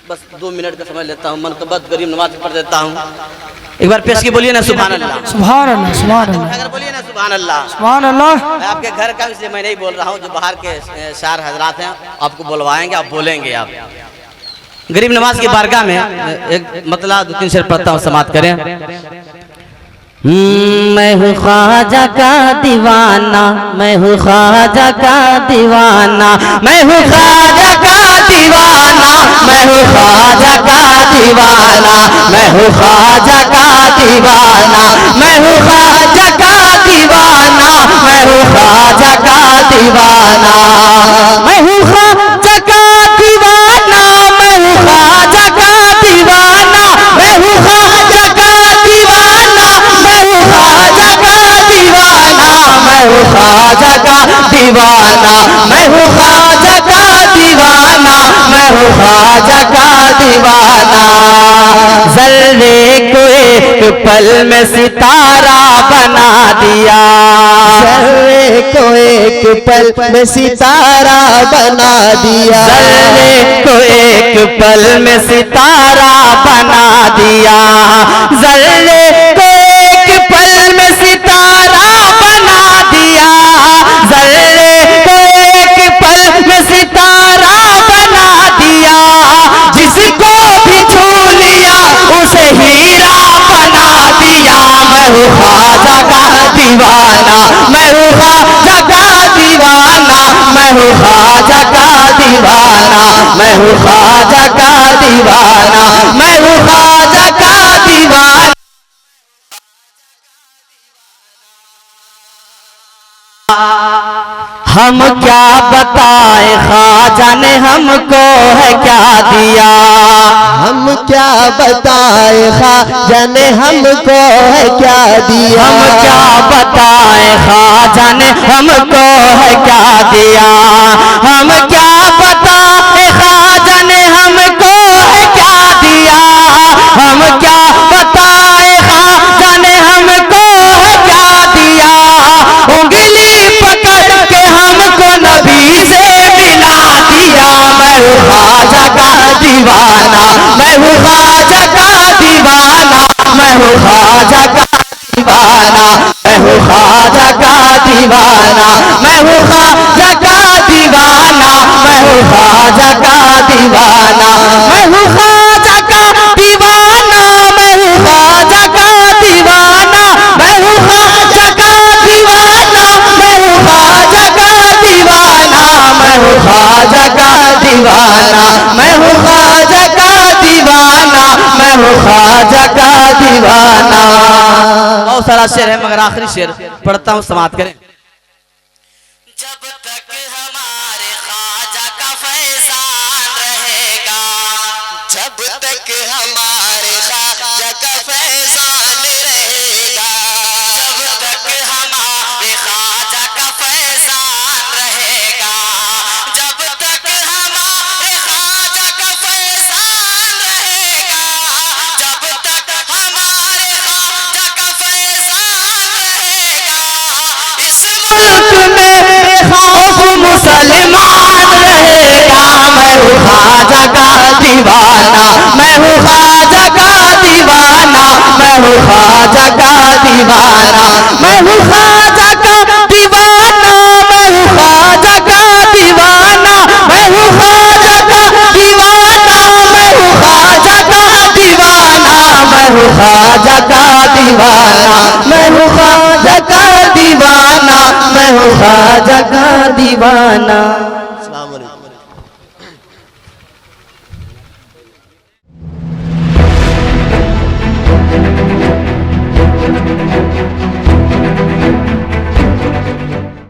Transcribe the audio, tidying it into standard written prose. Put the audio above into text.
बस 2 मिनट का समय लेता हूँ, मनकबत गरीब नमाज पढ़ देता हूँ। एक बार पेश की बोलिए ना सुभान अल्लाह, सुभान अल्लाह, सुभान अल्लाह, अगर बोलिए ना सुभान अल्लाह, सुभान अल्लाह। मैं आपके घर का इसलिए मैं नहीं बोल रहा हूँ, जो बाहर के शायर हजरात हैं आपको बुलवाएंगे, आप बोलेंगे। आप गरीब नवाज की बारगाह में एक मतलब 2-3 शेर पढ़ता हूँ, समाप्त करें। मैं हूँ ख्वाजा का दीवाना, मैं हूँ ख्वाजा का दीवाना, मैं हूँ ख्वाजा का दीवाना, मैं हूँ ख्वाजा का दीवाना, मैं हूँ ख्वाजा का दीवाना, मैं हूँ ख्वाजा का दीवाना, मैं हूँ ख्वाजा का दीवाना, मैं हूँ ख्वाजा का दीवाना, मैं हूँ ख्वाजा का दीवाना, मैं हूँ ख्वाजा का दीवाना, मैं हूँ ख्वाजा का दीवाना, मैं हूँ ख्वाजा का दीवाना, मैं हूँ ख्वाजा का दीवाना, मैं हूँ ख्वाजा का दीवाना। ज़र्रे को एक पल में सितारा बना दिया, ज़र्रे को एक पल में सितारा बना दिया, ज़र्रे को एक पल में सितारा बना दिया, ज़र्रे को एक पल में सितारा बना दिया, ज़र्रे को एक पल में सितारा बना दिया, जिसको भी छू लिया उसे हीरा बना दिया। मैं हूँ ख्वाजा का दीवाना, मैं हूँ ख्वाजा का दीवाना, मैं हूँ ख्वाजा का दीवाना, मैं हूँ ख्वाजा का दीवाना, मैं हूँ ख्वाजा का दीवाना। हम क्या बताएं ख्वाजा ने हमको है क्या दिया, हम क्या बताएं ख्वाजा ने हमको है क्या दिया, हम क्या बताएं ख्वाजा ने हमको है क्या दिया, हम क्या बताएं ख्वाजा ने हमको है क्या दिया, हम क्या बताएं ख्वाजा ने हमको है क्या दिया, उंगली पकड़ के हमको नबी से मिला दिया। मैं हूँ ख्वाजा का दीवाना, मैं हूँ ख्वाजा का दीवाना, मैं हूँ ख्वाजा का दीवाना, मैं हूँ ख्वाजा का दीवाना, मैं हूँ ख्वाजा का दीवाना, मैं हूँ ख्वाजा का दीवाना, मैं हूँ ख्वाजा का दीवाना, मैं हूँ ख्वाजा का दीवाना, मैं हूँ ख्वाजा का दीवाना, मैं हूँ ख्वाजा का दीवाना, मैं हूँ ख्वाजा का दीवाना, मैं हूँ ख्वाजा का दीवाना, मैं हूँ ख्वाजा का दीवाना। बहुत सारा शेर है मगर आखिरी शेर पढ़ता हूँ, समाप्त करें। जब तक हमारे ख्वाजा का फैज़ान रहेगा, जब तक हमारे ख्वाजा का फैज़ान रहेगा, जब तक हमारे ख्वाजा का फैज़ान रहेगा, जब तक हमारे ख्वाजा का फैज़ान रहेगा, जब तक हमारे ख्वाजा का फैज़ान रहेगा, इस मुल्क में खौफ मुसलमान रहेगा। मैं हूँ ख्वाजा का दीवाना, मैं हूँ ख्वाजा का दीवाना, मैं हूँ ख्वाजा का दीवाना, मैं हूँ ख्वाजा का दीवाना, मैं हूँ ख्वाजा का दीवाना, मैं हूँ ख्वाजा का दीवाना, मैं हूँ ख्वाजा का दीवाना, मैं हूँ ख्वाजा का दीवाना, मैं हूँ ख्वाजा का दीवाना, मैं हूँ ख्वाजा का दीवाना।